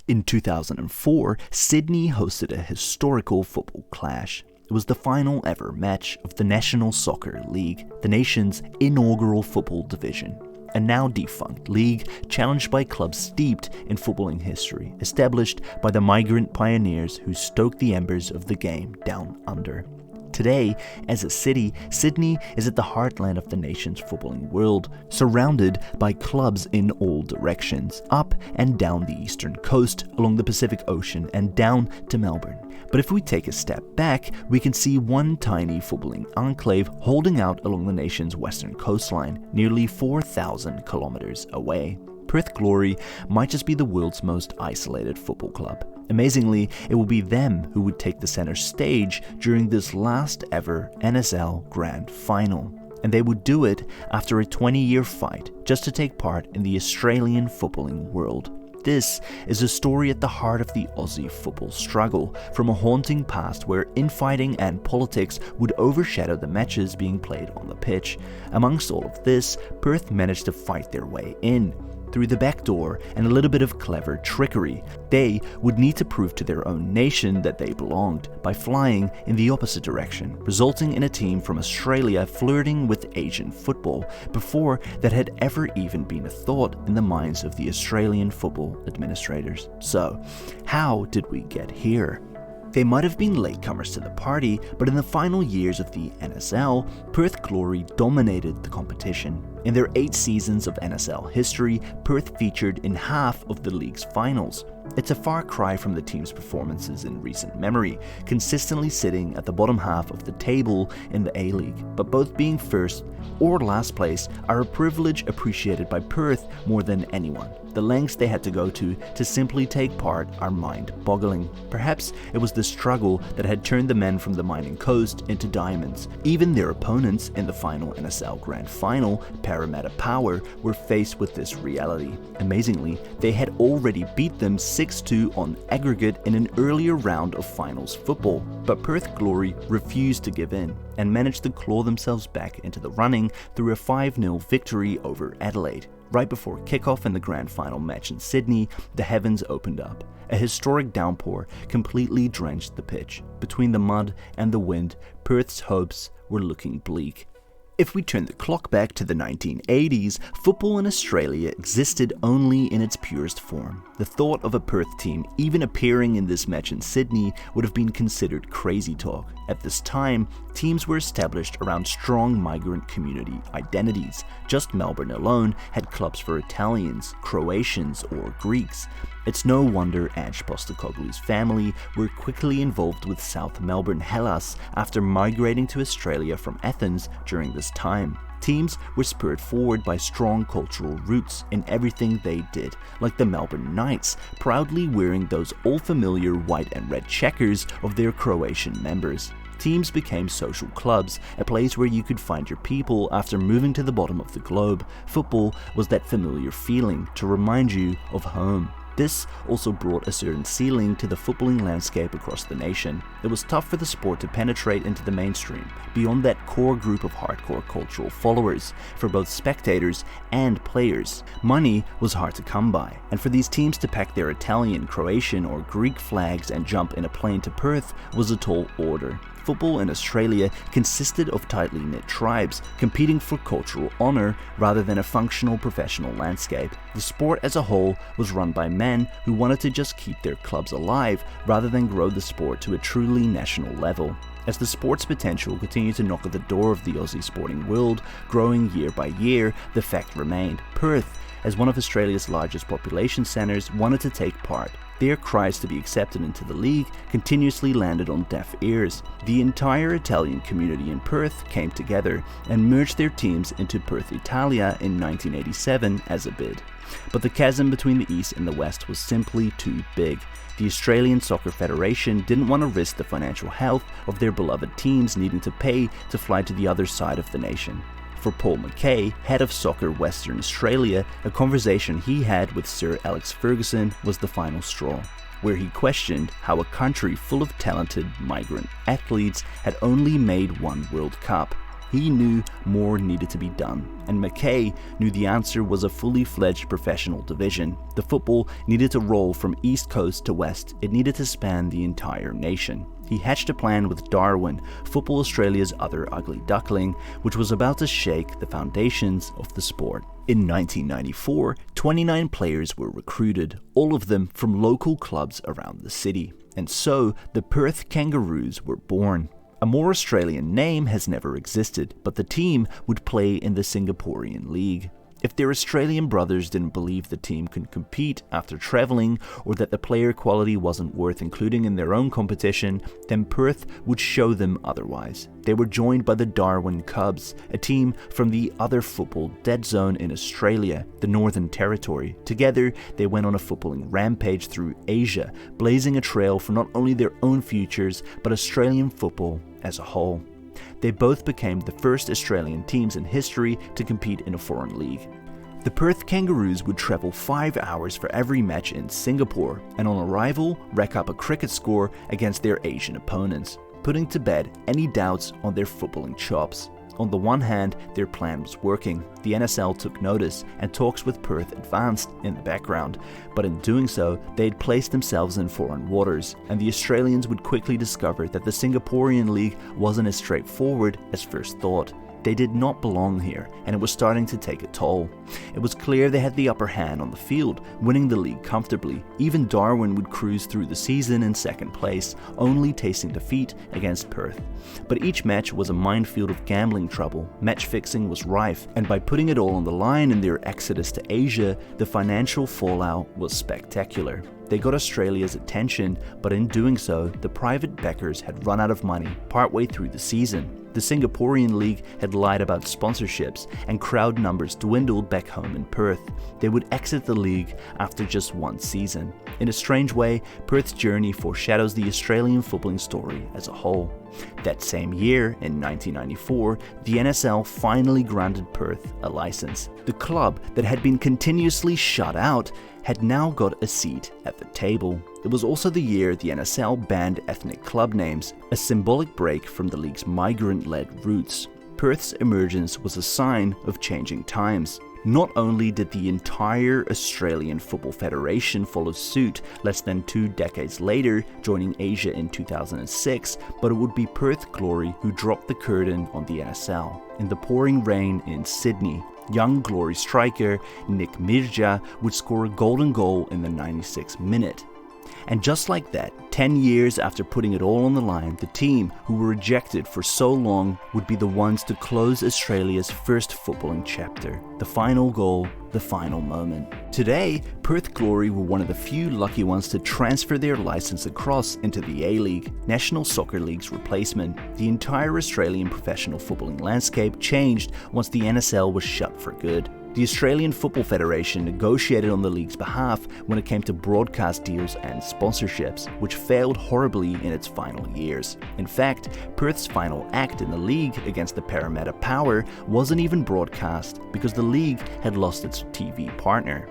In 2004, Sydney hosted a historical football clash. It was the final ever match of the National Soccer League, the nation's inaugural football division. A now defunct league challenged by clubs steeped in footballing history, established by the migrant pioneers who stoked the embers of the game down under. Today, as a city, Sydney is at the heartland of the nation's footballing world, surrounded by clubs in all directions, up and down the eastern coast, along the Pacific Ocean, and down to Melbourne. But if we take a step back, we can see one tiny footballing enclave holding out along the nation's western coastline, nearly 4,000 kilometers away. Perth Glory might just be the world's most isolated football club. Amazingly, it will be them who would take the center stage during this last ever NSL Grand Final. And they would do it after a 20-year fight just to take part in the Australian footballing world. This is a story at the heart of the Aussie football struggle, from a haunting past where infighting and politics would overshadow the matches being played on the pitch. Amongst all of this, Perth managed to fight their way in. Through the back door and a little bit of clever trickery, they would need to prove to their own nation that they belonged by flying in the opposite direction, resulting in a team from Australia flirting with Asian football before that had ever even been a thought in the minds of the Australian football administrators. So, how did we get here? They might have been latecomers to the party, but in the final years of the NSL, Perth Glory dominated the competition. In their 8 seasons of NSL history, Perth featured in half of the league's finals. It's a far cry from the team's performances in recent memory, consistently sitting at the bottom half of the table in the A-League, but both being first or last place are a privilege appreciated by Perth more than anyone. The lengths they had to go to simply take part are mind-boggling. Perhaps it was the struggle that had turned the men from the mining coast into diamonds. Even their opponents in the final NSL Grand Final, Parramatta Power, were faced with this reality. Amazingly, they had already beat them 6-2 on aggregate in an earlier round of finals football, but Perth Glory refused to give in and managed to claw themselves back into the running through a 5-0 victory over Adelaide. Right before kickoff in the grand final match in Sydney, the heavens opened up. A historic downpour completely drenched the pitch. Between the mud and the wind, Perth's hopes were looking bleak. If we turn the clock back to the 1980s, football in Australia existed only in its purest form. The thought of a Perth team even appearing in this match in Sydney would have been considered crazy talk. At this time, teams were established around strong migrant community identities. Just Melbourne alone had clubs for Italians, Croatians, or Greeks. It's no wonder Ange Postecoglou's family were quickly involved with South Melbourne Hellas after migrating to Australia from Athens during this time. Teams were spurred forward by strong cultural roots in everything they did, like the Melbourne Knights, proudly wearing those all-familiar white and red checkers of their Croatian members. Teams became social clubs, a place where you could find your people after moving to the bottom of the globe. Football was that familiar feeling to remind you of home. This also brought a certain ceiling to the footballing landscape across the nation. It was tough for the sport to penetrate into the mainstream, beyond that core group of hardcore cultural followers, for both spectators and players. Money was hard to come by, and for these teams to pack their Italian, Croatian, or Greek flags and jump in a plane to Perth was a tall order. Football in Australia consisted of tightly knit tribes, competing for cultural honour rather than a functional professional landscape. The sport as a whole was run by men who wanted to just keep their clubs alive rather than grow the sport to a truly national level. As the sport's potential continued to knock at the door of the Aussie sporting world, growing year by year, the fact remained: Perth, as one of Australia's largest population centres, wanted to take part. Their cries to be accepted into the league continuously landed on deaf ears. The entire Italian community in Perth came together and merged their teams into Perth Italia in 1987 as a bid. But the chasm between the East and the West was simply too big. The Australian Soccer Federation didn't want to risk the financial health of their beloved teams needing to pay to fly to the other side of the nation. For Paul McKay, head of Soccer Western Australia, a conversation he had with Sir Alex Ferguson was the final straw, where he questioned how a country full of talented migrant athletes had only made one World Cup. He knew more needed to be done, and Mackay knew the answer was a fully fledged professional division. The football needed to roll from east coast to west. It needed to span the entire nation. He hatched a plan with Darwin, Football Australia's other ugly duckling, which was about to shake the foundations of the sport. In 1994, 29 players were recruited, all of them from local clubs around the city. And so, the Perth Kangaroos were born. A more Australian name has never existed, but the team would play in the Singaporean League. If their Australian brothers didn't believe the team could compete after travelling, or that the player quality wasn't worth including in their own competition, then Perth would show them otherwise. They were joined by the Darwin Cubs, a team from the other football dead zone in Australia, the Northern Territory. Together, they went on a footballing rampage through Asia, blazing a trail for not only their own futures, but Australian football as a whole. They both became the first Australian teams in history to compete in a foreign league. The Perth Kangaroos would travel 5 hours for every match in Singapore, and on arrival, rack up a cricket score against their Asian opponents, putting to bed any doubts on their footballing chops. On the one hand, their plan was working. The NSL took notice, and talks with Perth advanced in the background. But in doing so, they had placed themselves in foreign waters, and the Australians would quickly discover that the Singaporean League wasn't as straightforward as first thought. They did not belong here, and it was starting to take a toll. It was clear they had the upper hand on the field, winning the league comfortably. Even Darwin would cruise through the season in second place, only tasting defeat against Perth. But each match was a minefield of gambling trouble, match fixing was rife, and by putting it all on the line in their exodus to Asia, the financial fallout was spectacular. They got Australia's attention, but in doing so, the private backers had run out of money partway through the season. The Singaporean League had lied about sponsorships, and crowd numbers dwindled back home in Perth. They would exit the league after just one season. In a strange way, Perth's journey foreshadows the Australian footballing story as a whole. That same year, in 1994, the NSL finally granted Perth a license. The club that had been continuously shut out had now got a seat at the table. It was also the year the NSL banned ethnic club names, a symbolic break from the league's migrant-led roots. Perth's emergence was a sign of changing times. Not only did the entire Australian Football Federation follow suit less than 2 decades later, joining Asia in 2006, but it would be Perth Glory who dropped the curtain on the NSL. In the pouring rain in Sydney, young Glory striker Nick Mirja would score a golden goal in the 96th minute. And just like that, 10 years after putting it all on the line, the team, who were rejected for so long, would be the ones to close Australia's first footballing chapter. The final goal, the final moment. Today, Perth Glory were one of the few lucky ones to transfer their license across into the A-League, National Soccer League's replacement. The entire Australian professional footballing landscape changed once the NSL was shut for good. The Australian Football Federation negotiated on the league's behalf when it came to broadcast deals and sponsorships, which failed horribly in its final years. In fact, Perth's final act in the league against the Parramatta Power wasn't even broadcast because the league had lost its TV partner.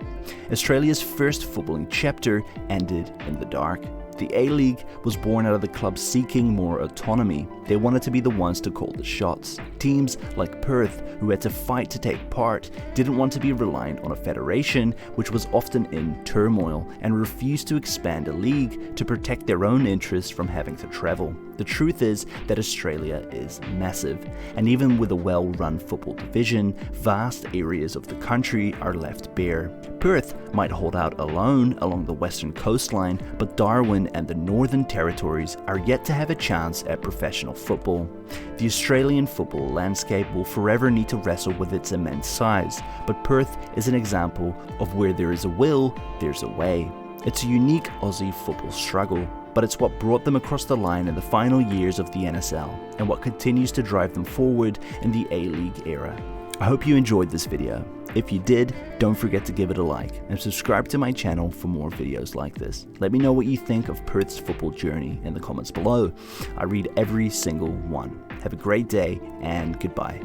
Australia's first footballing chapter ended in the dark. The A-League was born out of the club seeking more autonomy. They wanted to be the ones to call the shots. Teams like Perth, who had to fight to take part, didn't want to be reliant on a federation which was often in turmoil and refused to expand a league to protect their own interests from having to travel. The truth is that Australia is massive, and even with a well-run football division, vast areas of the country are left bare. Perth might hold out alone along the western coastline, but Darwin and the Northern Territories are yet to have a chance at professional football. The Australian football landscape will forever need to wrestle with its immense size, but Perth is an example of where there is a will, there's a way. It's a unique Aussie football struggle, but it's what brought them across the line in the final years of the NSL, and what continues to drive them forward in the A-League era. I hope you enjoyed this video. If you did, don't forget to give it a like, and subscribe to my channel for more videos like this. Let me know what you think of Perth's football journey in the comments below. I read every single one. Have a great day, and goodbye.